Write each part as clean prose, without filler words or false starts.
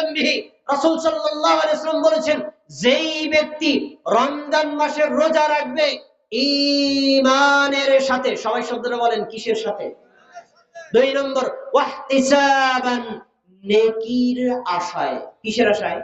যামবিহি। রাসূল সাল্লাল্লাহু আলাইহি ওয়াসাল্লাম বলেছেন, যেই ব্যক্তি রমজান মাসের রোজা রাখবে ঈমানের সাথে, সবাই শব্দটা বলেন, কিসের সাথে? 2 নম্বর ওয়াহতিসাবান, নেকির আশায়। কিসের আশায়?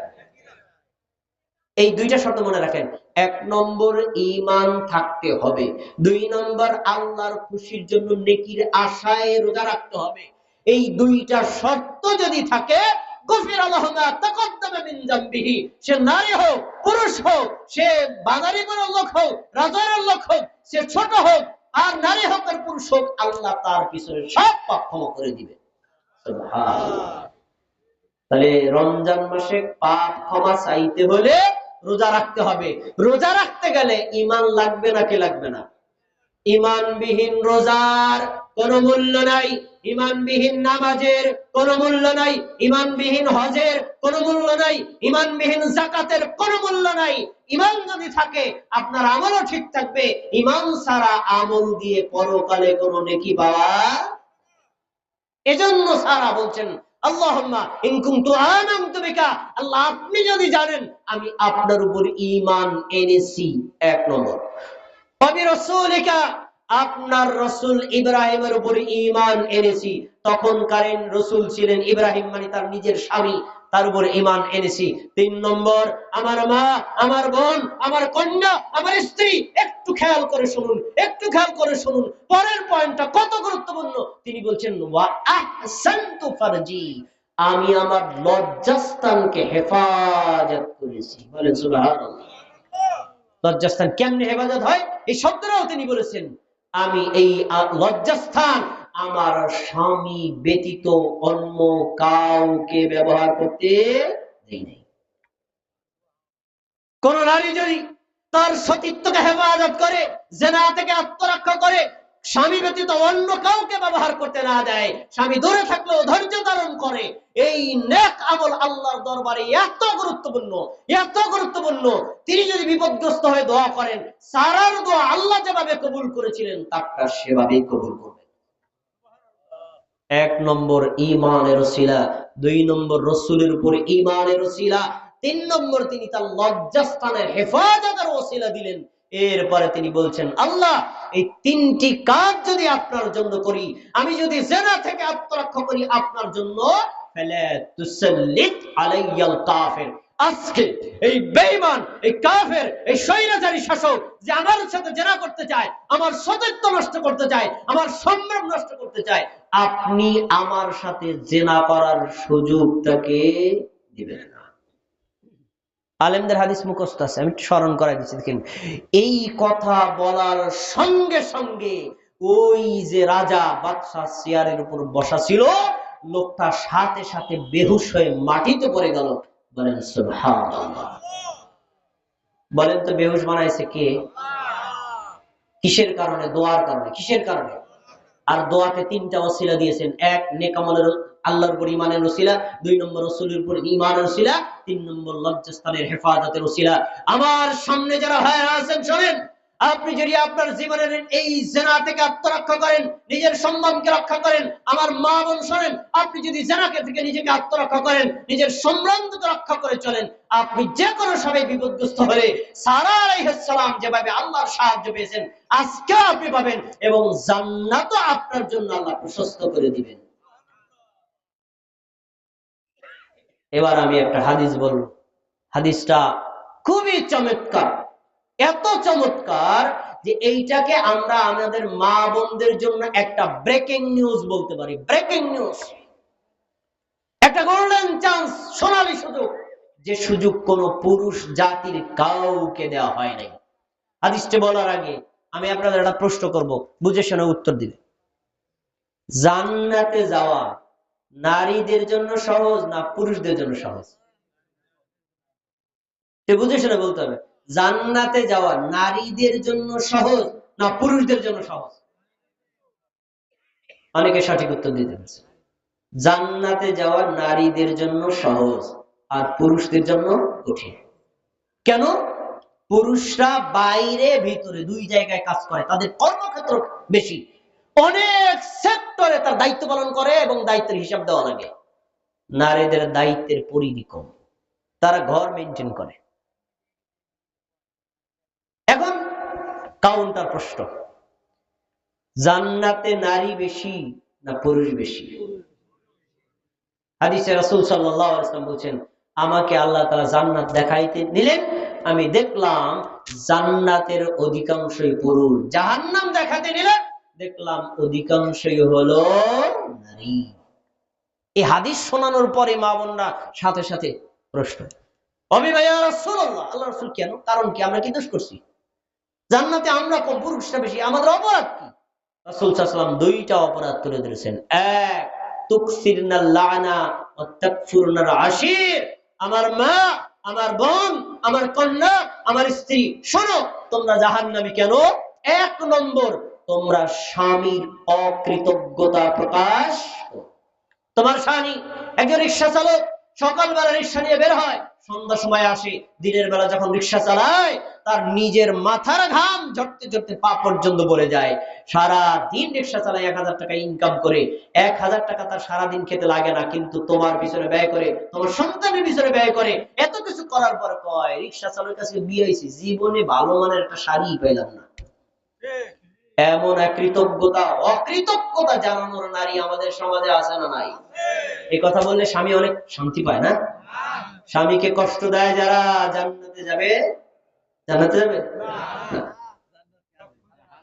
এই দুইটা শর্ত মনে রাখেন। 1 নম্বর ঈমান থাকতে হবে, 2 নম্বর আল্লাহর খুশির জন্য নেকির আশায় রোজা রাখতে হবে। এই দুইটা শর্ত যদি থাকে, গফির লাহু মা তাকাদ্দামা মিন যামবিহি। সে নারী হোক, পুরুষ হোক, সে বাঙালি লোক হোক, রাজয়ের লোক হোক, সে ছোট হোক আর নারী হোক আর পুরুষ হোক, আল্লাহ তার পিছনে সব পাপ ক্ষমা করে দিবে। সুবহানাল্লাহ। তাহলে রমজান মাসে পাপ ক্ষমা চাইতে হলে রোজা রাখতে হবে। রোজা রাখতে গেলে ঈমান লাগবে নাকি লাগবে না? ঈমানবিহীন রোজার কোনো মূল্য নাই, ঈমানবিহীন নামাজের কোনো মূল্য নাই, ঈমানবিহীন হজের কোনো মূল্য নাই, ঈমানবিহীন যাকাতের কোনো মূল্য নাই। ঈমান যদি থাকে আপনার আমলও ঠিক থাকবে। ঈমান ছাড়া আমল দিয়ে পরকালে কোনো নেকি পাওয়া। এজন্য সারা বলছেন, আল্লাহুম্মা ইন কুনতু আমানতু বিকা, আল্লাহ আপনি যদি জানেন আমি আপনার উপর ঈমান এনেছি। 1 নম্বর। ওয়া রাসূলিকা, আপনার রাসূল ইব্রাহিমের উপর ঈমান এনেছি। তখনকার রাসূল ছিলেন ইব্রাহিম, মানে তার নিজের স্বামী, তার উপর ঈমান এনেছি। 3 নম্বর, আমার মা, আমার বোন, আমার কন্যা, আমার স্ত্রী। একটু খেয়াল করে শুনুন, একটু খেয়াল করে শুনুন, পরের পয়েন্টটা কত গুরুত্বপূর্ণ। তিনি বলছেন ওয়া আহসানতু ফারজি, আমি আমার লজ্জাস্থানকে হেফাজত করেছি। বলেন সুবহানাল্লাহ। লজ্জাস্থান কেমনে হেফাজত হয় এই শব্দটাও তিনি বলেছেন। আমি এই লজ্জাস্থান আমার স্বামী ব্যতীত অন্য কাউকে ব্যবহার করতে দেই নাই। কোন নারী যদি তার সতীত্বকে হেফাজত করে, জিনা থেকে আত্মরক্ষা করে, স্বামী ব্যতীত অন্য কাউকে ব্যবহার করতে না দেয়, স্বামী দূরে থাকলেও ধৈর্য ধারণ করে, এই নেক আমল আল্লাহর দরবারে এত গুরুত্বপূর্ণ, এত গুরুত্বপূর্ণ। তিনি যদি বিপদগ্রস্ত হয়ে দোয়া করেন, সারার দোয়া আল্লাহ যেভাবে কবুল করেছিলেন তারটা সেভাবেই কবুল করবেন। 1 নম্বর ঈমানের ওসিলা, 2 নম্বর রাসূলের উপর ঈমানের ওসিলা, 3 নম্বর তিনি তার লজ্জাস্থানের হেফাজতের ওসিলা দিলেন। এরপরে তিনি বলছেন, আল্লাহ এই 3টি কাজ যদি আপনার জন্য করি, আমি যদি জিনা থেকে আত্মরক্ষা করি আপনার জন্য, ফালা তুসাল্লিত আলাইয়াল কাফির, আজকে এই বেঈমান, এই কাফের, এই স্বৈরাচারী শাসক যে আমার সাথে জিনা করতে চায়, আমার সতীত্ব নষ্ট করতে চায়, আমার সম্মান নষ্ট করতে চায়, আপনি আমার সাথে জিনা করার সুযোগ তাকে দিবেন না। আলেমদের হাদিস মুখস্থ আছে, আমি স্মরণ করাই দিচ্ছি। দেখেন, এই কথা বলার সঙ্গে সঙ্গে ওই যে রাজা বাদশাহ চেয়ারের উপর বসা ছিল, লোকটা সাথে সাথে বেহুশ হয়ে মাটিতে পড়ে গেল। বলেন সুবহানাল্লাহ। বলেন তো বেহুশ বানাইছে কে? কিসের কারণে? দোয়ার কারণে। কিসের কারণে? আর দোয়াতে 3টা ওসিলা দিয়েছেন। 1 নেক আমলের, আল্লাহর উপর ঈমানের ওসিলা, 2 নম্বর রাসূলের উপর ঈমানের ওসিলা, 3 নম্বর লজ্জাস্থানের হেফাজতের ওসিলা। আমার সামনে যারা ভাইরা আছেন শুনেন, আপনি যদি আপনার জীবনের এই জিনা থেকে আত্মরক্ষা করেন, নিজের সম্মানকে রক্ষা করেন, আমার মা বোন শুনেন, আপনি যদি জিনা থেকে নিজেকে আত্মরক্ষা করেন, নিজের সম্মানকে রক্ষা করে চলেন, আপনি যে কোনো সময় বিপদগ্রস্ত হলে সারা আলাইহিস সালাম যেভাবে আল্লাহর সাহায্য পেয়েছেন, আজকে আপনি পাবেন, এবং জান্নাতও আপনার জন্য আল্লাহ প্রশস্ত করে দিবেন। এবার আমি একটা হাদিস বলবো, হাদিসটা খুবই চমৎকার, এত চমৎকার যে এইটাকে আমরা আমাদের মা বোনদের জন্য একটা ব্রেকিং নিউজ বলতে পারি। ব্রেকিং নিউজ, একটা গোল্ডেন চান্স, সোনালী সুযোগ, যে সুযোগ কোন পুরুষ জাতির কাউকে দেওয়া হয় নাই। হাদিসটা বলার আগে আমি আপনাদের একটা প্রশ্ন করব, বুঝে শুনে উত্তর দিবে। জান্নাতে যাওয়া নারীদের জন্য সহজ না পুরুষদের জন্য সহজ? বুঝে শুনে বলতে হবে। জান্নাতে যাওয়া নারীদের জন্য সহজ না পুরুষদের জন্য সহজ? অনেকে সঠিক উত্তর দিতে পারছে। জান্নাতে যাওয়া নারীদের জন্য সহজ আর পুরুষদের জন্য কঠিন। কেন? পুরুষরা বাইরে ভিতরে 2 জায়গায় কাজ করে, তাদের কর্মক্ষেত্র বেশি, অনেক সেক্টরে তার দায়িত্ব পালন করে এবং দায়িত্বের হিসাব দেওয়া লাগে। নারীদের দায়িত্বের পরিধি কম, তারা ঘর মেনটেন করে। এখন কাউন্টার প্রশ্ন, জান্নাতে নারী বেশি না পুরুষ বেশি? হাদিসে রাসূল সাল্লাল্লাহু আলাইহি ওয়াসাল্লাম বলেন, আমাকে আল্লাহ তাআলা জান্নাত দেখাইতে দিলেন, আমি দেখলাম জান্নাতের অধিকাংশই পুরুষ, জাহান্নাম দেখাতে নিলেন, দেখলাম অধিকাংশই হলো নারী। এই হাদিস শোনানোর পরে মা বোনরা সাথে সাথে প্রশ্ন, ইয়া রাসূলুল্লাহ, আল্লাহ রাসূল কেন? কারণ কি? আমরা কি দোষ করছি? জান্নাতে আমরা কম, পুরুষরা বেশি, আমাদের অপরাধ কি? রাসূল সাল্লাল্লাহু আলাইহি ওয়াসাল্লাম দুইটা অপরাধ তুলে ধরেছেন। এক, তুকসিরনাল লানা ওয়া তাকফুরনাল আশির। আমার মা, আমার বোন, আমার কন্যা, আমার স্ত্রী, শোনো, তোমরা জাহান্নামী কেন? এক নম্বর, তোমরা স্বামীর অকৃতজ্ঞতা প্রকাশ করো। তোমার স্বামী একজন রিকশা চালক, সকালবেলা রিকশা নিয়ে বের হয়, সন্ধ্যা সময় আসে, দিনের বেলা যখন রিকশা চালায় তার নিজের মাথার ঘাম ঝরতে ঝরতে পা পর্যন্ত পড়ে যায়। সারা দিন রিকশা চালায় 1000 টাকা ইনকাম করে, 1000 টাকা তার সারাদিন খেতে লাগে না, কিন্তু তোমার পিছনে ব্যয় করে, তোমার সন্তানের পিছনে ব্যয় করে। এত কিছু করার পর কয়, রিকশা চালকের কাছে বিয়ে হয়েছে, জীবনে ভালো মানের একটা শাড়ি পেলাম না। এমন অকৃতজ্ঞতা জানানোর নারী আমাদের সমাজে আছে না নাই? এই কথা বললে স্বামী অনেক শান্তি পায় না? স্বামীকে কষ্ট দেয় যারা, জান্নাতে যাবে? জান্নাতে যাবে না।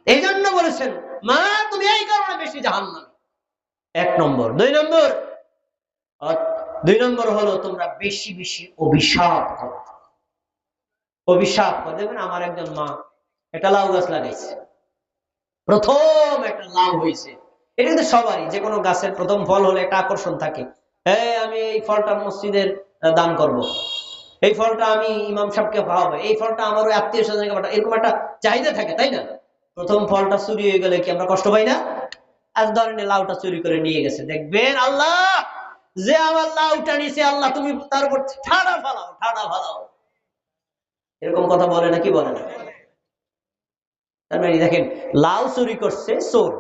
এই জন্য বলেছেন, মা তুমি এই কারণে বেশি জাহান্নামী। এক নম্বর। দুই নম্বর হলো তোমরা বেশি বেশি অভিশাপ করো। অভিশাপ করে দেখবেন, আমার একজন মা একটা লাউ গাছ লাগাইছে, প্রথম একটা লাউ হয়েছে। এটা কিন্তু সবারই, যে কোনো গাছের প্রথম ফল হলে একটা আকর্ষণ থাকে। আমি এই ফলটা মসজিদের দান করব, এই ফলটা আমি ইমাম সাহেবকে খাওয়াবো, এই ফলটা আমার ওই আত্মীয় স্বজনকে পাঠাবো, এরকম একটা চাহিদা থাকে, তাই না? প্রথম ফলটা চুরি হয়ে গেলে কি আমরা কষ্ট পাই না? আজ ধরেন লাউটা চুরি করে নিয়ে গেছে, দেখবেন আল্লাহ যে আমার লাউটা নিছে, আল্লাহ তুমি তার উপর ঠাড়া ফালাও। এরকম কথা বলে না? কি বলে না? তার মানে দেখেন, লাউ চুরি করছে চোর,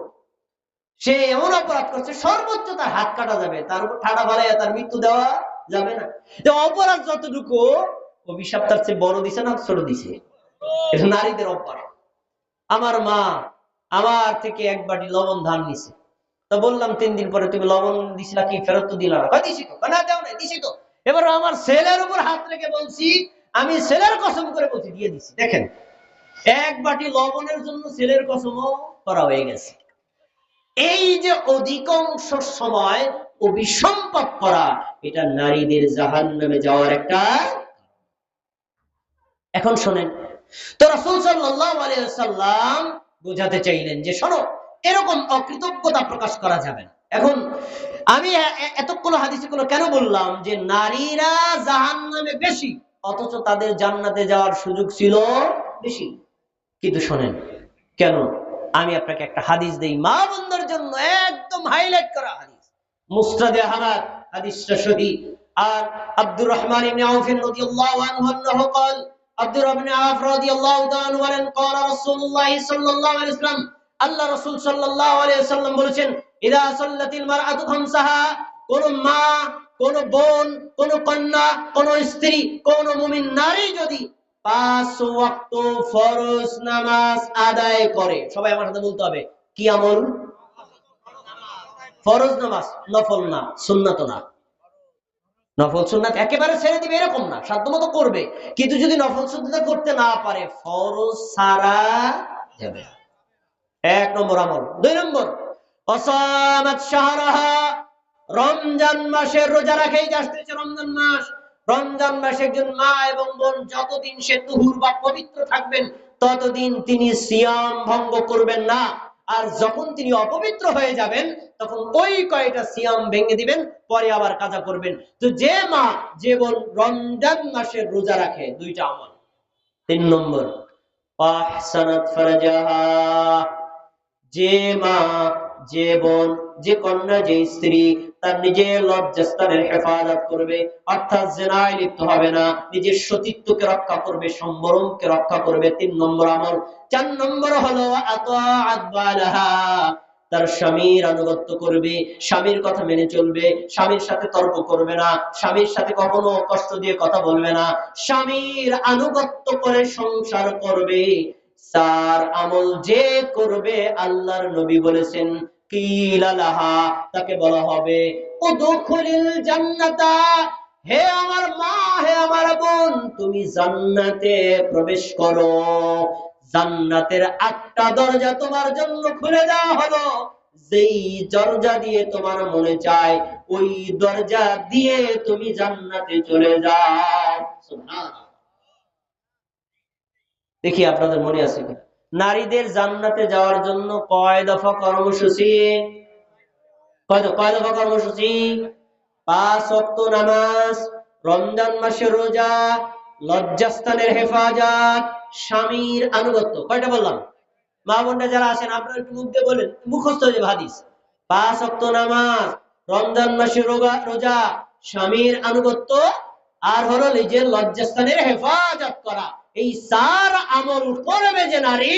সে এমন অপরাধ করছে, সর্বোচ্চ তার হাত কাটা যাবে, তার উপর ঠাড়া ফালাইয়া তার মৃত্যু দেওয়া যাবে না। যে অপরাধ যতটুকু, অভিশাপ তার চেয়ে বড় দিছে না ছোট দিছে? এটা নারীদের অপরাধ। আমার মা আমার থেকে এক বাটি লবণ ধান নিছে, তো বললাম 3 দিন পরে, তুমি লবণ দিছিলা কি? ফেরত তো দিলা না। দিছি তো। না দাও না, দিছি তো। এবার আমার ছেলের উপর হাত রেখে বলছি, আমি ছেলের কসম করে বলছি দিয়ে দিছি। দেখেন, এক বাটি লবণের জন্য ছেলের কসমও করা হয়ে গেছে। এই যে অধিকাংশ সময় অভিসম্পাদ করা, এটা নারীদের জাহান্নামে যাওয়ার একটা। এখন শোনেন, তো রাসূল সাল্লাল্লাহু আলাইহি ওয়াসাল্লাম বোঝাতে চাইলেন যে শোনো, এরকম অকৃতজ্ঞতা প্রকাশ করা যাবে না। এখন আমি এতক্ষণ হাদিসে কেন বললাম যে নারীরা জাহান্নামে বেশি, অথচ তাদের জান্নাতে যাওয়ার সুযোগ ছিল বেশি? কিন্তু শোনেন কেন, আমি আপনাকে একটা হাদিস দেই মা বোনদের জন্য, একদম হাইলাইট করা হাদিস, মুসনাদে আহমদ, হাদিসটা সহিহ। আর আব্দুর রহমান ইবনে আউফ রাদিয়াল্লাহু আনহু আনহু قال, আব্দুর রহমান ইবনে আউফ রাদিয়াল্লাহু তাআলা বলেন, قال রাসূলুল্লাহ সাল্লাল্লাহু আলাইহি ওয়াসাল্লাম, আল্লাহ রাসূল সাল্লাল্লাহু আলাইহি ওয়াসাল্লাম বলেছেন, ইদা সাল্লাতিল মারআতু খামসাহা, কোন মা, কোন বোন, কোন কন্যা, কোন স্ত্রী, কোন মুমিন নারী যদি 5 ওয়াক্ত ফরজ নামাজ আদায় করে, সবাই আমার সাথে বলতে হবে, কি আমল? ফরজ নামাজ, নফল না, সুন্নাত না। নফল সুন্নাত একেবারে ছেড়ে দিবে এরকম না, সাধ্যমতো করবে, কিন্তু যদি নফল সুন্নাত করতে না পারে, ফরজ ছাড়া যাবে। এক নম্বর আমল। 2 নম্বর, অসামাত শাহরাহা, রমজান মাসের রোজা রাখে। আসতেছে রমজান মাস, রমজান মাসে একজন মা এবং বোন যতদিন সে তুহুর বা পবিত্র থাকবেন, ততদিন তিনি সিয়াম ভঙ্গ করবেন না। আর যখন তিনি অপবিত্র হয়ে যাবেন, তখন ওই কয়টা সিয়াম ভেঙে দিবেন, পরে আবার কাজা করবেন। তো যে মা, যে বোন রমজান মাসের রোজা রাখে, 2টা আমল। 3 নম্বর, আহসানাত ফারজাহা, যে মা, যে বোন, যে কন্যা, যে স্ত্রী তার নিজের লজ্জাস্থানের হেফাজত করবে, অর্থাৎ জিনায় লিপ্ত হবে না, নিজের সতীত্বকে রক্ষা করবে, সম্ভ্রমকে রক্ষা করবে। 3 নম্বর আমল। 4 নম্বর হলো আতাআত বালাহা, তার স্বামীর আনুগত্য করবে, স্বামীর কথা মেনে চলবে, স্বামীর সাথে তর্ক করবে না, স্বামীর সাথে কখনো কষ্ট দিয়ে কথা বলবে না, স্বামীর আনুগত্য করে সংসার করবে, তার আমল যে করবে আল্লাহর নবী বলেছেন কিলা লাহা, তাকে বলা হবে উদখুলিল জান্নাতা, হে আমার মা, হে আমার বোন, তুমি জান্নাতে প্রবেশ করো। জান্নাতের 8টা দরজা তোমার জন্য খুলে দেওয়া হলো, যেই দরজা দিয়ে তোমার মনে চায় ওই দরজা দিয়ে তুমি জান্নাতে চলে যাও। সুবহানাল্লাহ। দেখি আপনাদের মনে আছে কি নারীদের জান্নাতে যাওয়ার জন্য কয় দফা কর্মসূচি? কয় দফা কর্মসূচি? 5 ওয়াক্ত নামাজ, রমজান মাসের রোজা, লজ্জাস্থানের হেফাজত, স্বামীর আনুগত্য। কয়টা বললাম? মা বোনরা যারা আছেন আপনারা একটু মুখ দিয়ে বলেন, মুখস্থ যে হাদিস। 5 ওয়াক্ত নামাজ, রমজান মাসের রোজা, স্বামীর আনুগত্য, আর হলো নিজের লজ্জাস্থানের হেফাজত করা। এই 4 আমল করবে যে নারী,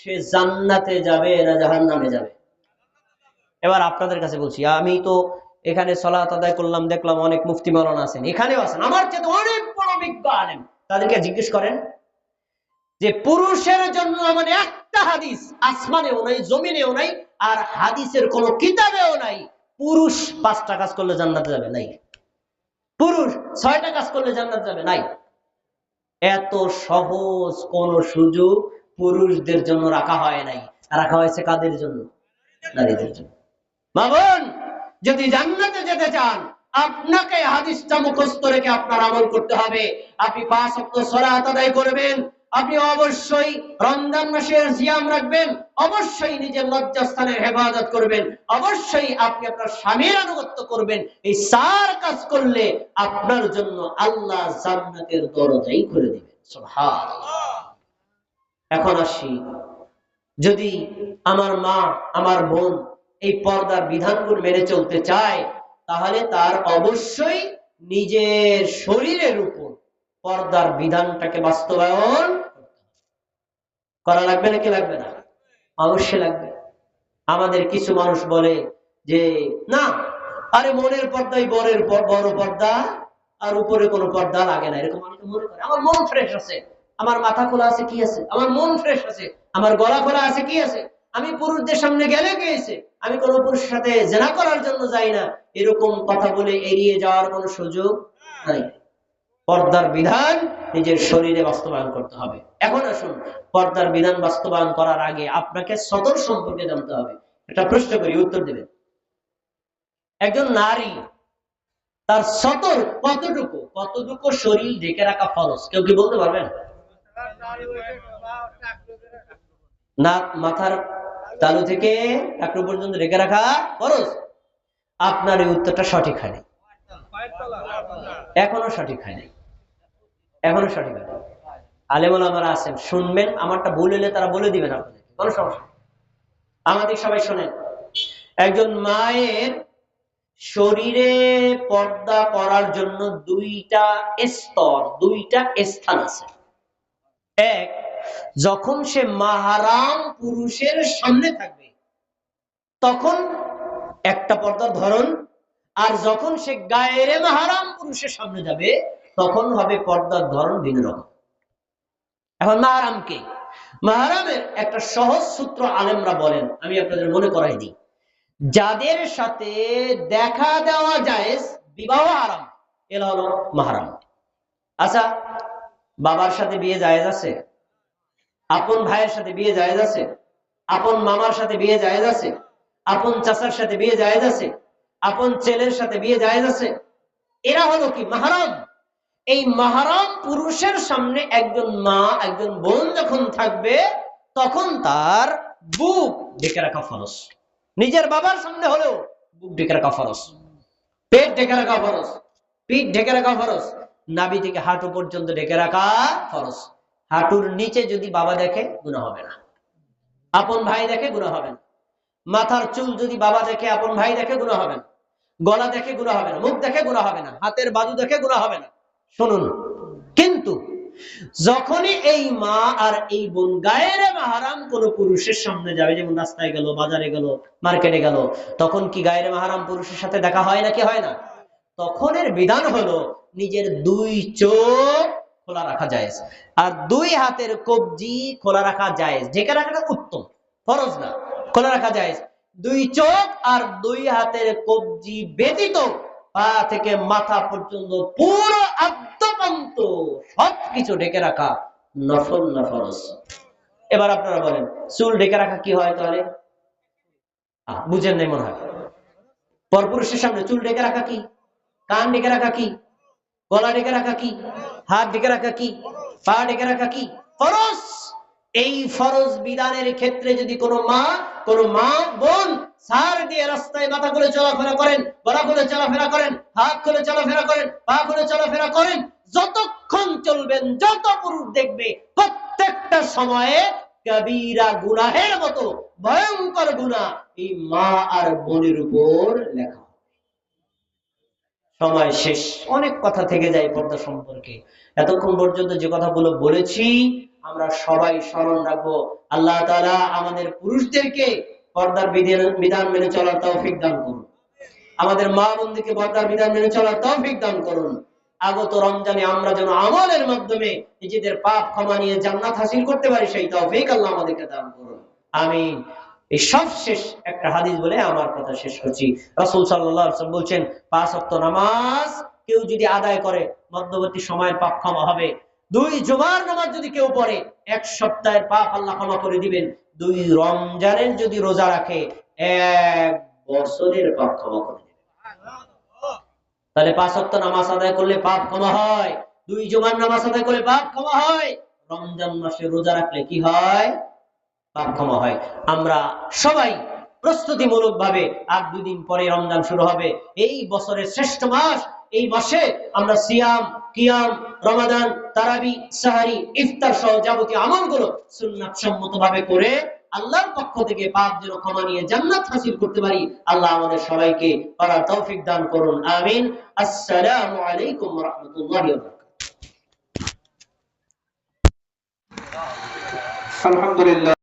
সে জান্নাতে যাবে না জাহান্নামে যাবে? এবার আপনাদের কাছে বলছি, আমি তো এখানে সালাত আদায় করলাম, দেখলাম অনেক মুফতি মাওলানা আছেন, এখানেও আছেন, আমার চেয়ে অনেক বড় বিজ্ঞ আলেম, তাদেরকে জিজ্ঞেস করেন যে পুরুষের জন্য মানে একটা হাদিস আসমানেও নাই, জমিনেও নাই, আর হাদিসের কোন কিতাবেও নাই পুরুষ 5টা কাজ করলে জান্নাতে যাবে, নাই। পুরুষ 6টা কাজ করলে জান্নাতে যাবে, নাই। এত সহজ কোন সুযোগ পুরুষদের জন্য রাখা হয় নাই, রাখা হয়েছে কাদের জন্য? নারীদের জন্য। মা বোন, যদি জান্নাতে যেতে চান আপনাকে হাদিসটা মুখস্থ রেখে আপনার আমল করতে হবে। আপনি 5 ওয়াক্ত সালাত আদায় করবেন, আপনি অবশ্যই রমজান মাসের সিয়াম রাখবেন, অবশ্যই নিজের লজ্জাস্থানের হেফাজত করবেন, অবশ্যই আপনি আপনার স্বামীর আনুগত্য করবেন। এই 4 কাজ করলে আপনার জন্য আল্লাহ জান্নাতের দরজাই খুলে দিবেন। সুবহানাল্লাহ। এখন আসি, যদি আমার মা, আমার বোন এই পর্দার বিধানগুলো মেনে চলতে চায়, তাহলে তার অবশ্যই নিজের শরীরের উপর পর্দার বিধানটাকে বাস্তবায়ন করা লাগবে নাকি লাগবে না? অবশ্যই লাগবে। আমাদের কিছু মানুষ বলে যে না, আরে মনের পর্দাই বড় পর্দা, আর উপরে কোনো পর্দা লাগে না, এরকম অনেকে মনে করে। আমার মন ফ্রেশ আছে, আমার মাথা খোলা আছে, কি আছে? আমার মন ফ্রেশ আছে, আমার গলা খোলা আছে, কি আছে? আমি পুরুষদের সামনে গেলে কি আছে? আমি কোনো পুরুষের সাথে জেনা করার জন্য যাই না, এরকম কথা বলে এড়িয়ে যাওয়ার কোনো সুযোগ নাই। পর্দার বিধান নিজের শরীরে বাস্তবায়ন করতে হবে। এখন আসুন, পর্দার বিধান বাস্তবায়ন করার আগে আপনাকে সতর সম্পর্কে জানতে হবে। একটা প্রশ্ন করি, উত্তর দেবেন। একজন নারী তার সতর কতটুকু শরীর ঢেকে রাখা ফরজ, কেউ কি বলতে পারবেন? না, মাথার তালু থেকে টাকরু পর্যন্ত ঢেকে রাখা ফরজ। আপনার এই উত্তরটা সঠিক হয়নি, এখনো সঠিক হয়নি, এখনো সঠিক হয়নি। আলেম ওলামারা আছেন, শুনবেন, আমারটা ভুল হলে তারা বলে দিবেন আপনাদের, কোনো সমস্যা। আমাদের সবাই শোনেন, একজন মায়ের শরীরে পর্দা করার জন্য 2টা স্তর, 2টা স্থান আছে। এক, যখন সে মাহরাম পুরুষের সামনে থাকবে তখন একটা পর্দার ধরন, আর যখন সে গায়রে মাহরাম পুরুষের সামনে যাবে তখন হবে পর্দার ধরন ভিন্ন রকম। এখন মাহরাম কে? মাহরামের একটা সহজ সূত্র আলেমরা বলেন, আমি আপনাদের মনে করাই দিই। যাদের সাথে দেখা দেওয়া জায়েজ, বিবাহ হারাম, এরা হলো মাহরাম। আচ্ছা, বাবার সাথে বিয়ে জায়েজ আছে? আপন ভাইয়ের সাথে বিয়ে জায়েজ আছে? আপন মামার সাথে বিয়ে জায়েজ আছে? আপন চাচার সাথে বিয়ে জায়েজ আছে? আপন ছেলের সাথে বিয়ে জায়েজ আছে? এরা হলো কি? মাহরাম। এই মাহরাম পুরুষের সামনে একজন মা, একজন বোন যখন থাকবে তখন তার বুক ঢেকে রাখা ফরজ। নিজের বাবার সামনে হলেও বুক ঢেকে রাখা ফরজ, পেট ঢেকে রাখা ফরজ, পিঠ ঢেকে রাখা ফরজ, নাভি থেকে হাঁটু পর্যন্ত ঢেকে রাখা ফরজ। হাঁটুর নিচে যদি বাবা দেখে গুনাহ হবে না, আপন ভাই দেখে গুনাহ হবে না। মাথার চুল যদি বাবা দেখে, আপন ভাই দেখে গুনাহ হবে না। গলা দেখে গুনাহ হবে না, মুখ দেখে গুনাহ হবে না, হাতের বাজু দেখে গুনাহ হবে না। শুনুন, কিন্তু যখনই এই মা আর এই বোন গায়েরে মাহারাম কোন পুরুষের সামনে যাবে, যেমন রাস্তায় গেল, বাজারে গেল, মার্কেটে গেল, তখন কি গায়েরে মাহারাম পুরুষের সাথে দেখা হয় নাকি হয় না? তখনের বিধান হলো নিজের দুই চোখ খোলা রাখা যায়, আর দুই হাতের কবজি খোলা রাখা যায়। ঢেকে রাখাটা উত্তম, ফরজ না, খোলা রাখা যায়। দুই চোখ আর দুই হাতের কবজি ব্যতীত পা থেকে মাথা পর্যন্ত পুরো আদ্যপান্ত সবকিছু ঢেকে রাখা নফল না ফরজ? এবার আপনারা বলেন, চুল ঢেকে রাখা কি হয় তাহলে? বুঝেন নাই মনে হয়। পরপুরুষের সামনে চুল ঢেকে রাখা কি? কান ঢেকে রাখা কি? গলা ঢেকে রাখা কি? হাত ঢেকে রাখা কি? পা ঢেকে রাখা কি? ফরজ। এই ফরজ বিধানের ক্ষেত্রে যদি কোনো মা বোন সার দিয়ে রাস্তায় মাথা খুলে চলাফেরা করেন, গলা খুলে চলাফেরা করেন, হাত খুলে চলাফেরা করেন, পা খুলে চলাফেরা করেন, যতক্ষণ চলবেন, যত পুরুষ দেখবে, প্রত্যেকটা সময়ে কবিরা গুনাহের মতো ভয়ঙ্কর গুনাহ এই মা আর বোনের উপর লেখা। সময় শেষ, অনেক কথা থেকে যায় পর্দা সম্পর্কে। এতক্ষণ পর্যন্ত যে কথাগুলো বলেছি আমরা সবাই স্মরণ রাখবো। আল্লাহ তাআলা আমাদের পুরুষদেরকে পর্দার বিধান মেনে চলার তৌফিক দান করুন, আমাদের মা বোনদেরকে পর্দার বিধান মেনে চলার তৌফিক দান করুন। আগত রমজানে আমরা যেন আমলের মাধ্যমে নিজেদের পাপ ক্ষমা নিয়ে জান্নাত হাসিল করতে পারি, সেই তৌফিক আল্লাহ আমাদেরকে দান করুন, আমিন। এই সব শেষ একটা হাদিস বলে আমার কথা শেষ করছি। রাসূল সাল্লাল্লাহু আলাইহি ওয়াসাল্লাম বলছেন, 5 ওয়াক্ত নামাজ কেউ যদি আদায় করে মধ্যবর্তী সময়ের পাপ ক্ষমা হবে। 2 জুমার নামাজ যদি কেউ পড়ে 1 সপ্তাহের পাপ আল্লাহ ক্ষমা করে দিবেন। 2 রমজানের যদি রোজা রাখে 1 বছরের পাপ ক্ষমা করে দিবেন। তাহলে 5 ওয়াক্ত নামাজ আদায় করলে পাপ ক্ষমা হয়, 2 জুমার নামাজ আদায় করলে পাপ ক্ষমা হয়, রমজান মাসে রোজা রাখলে কি হয়? পাপ ক্ষমা হয়। আমরা সবাই প্রস্তুতিমূলক ভাবে আর 2 দিন পরে রমজান শুরু হবে, এই বছরের শ্রেষ্ঠ মাস। এই মাসে আমরা সিয়াম, কিয়াম, রমাদান, তারাবি, সাহারি, ইফতার সহ যাবতীয় আমলগুলো সুন্নাত সম্মতভাবে করে আল্লাহর পক্ষ থেকে পাপ যেন ক্ষমা নিয়ে জান্নাত হাসিল করতে পারি, আল্লাহ আমাদের সবাইকে করার তৌফিক দান করুন, আমিন। আসসালামু আলাইকুম ওয়া রাহমাতুল্লাহি ওয়া বারাকাতুহু। আলহামদুলিল্লাহ।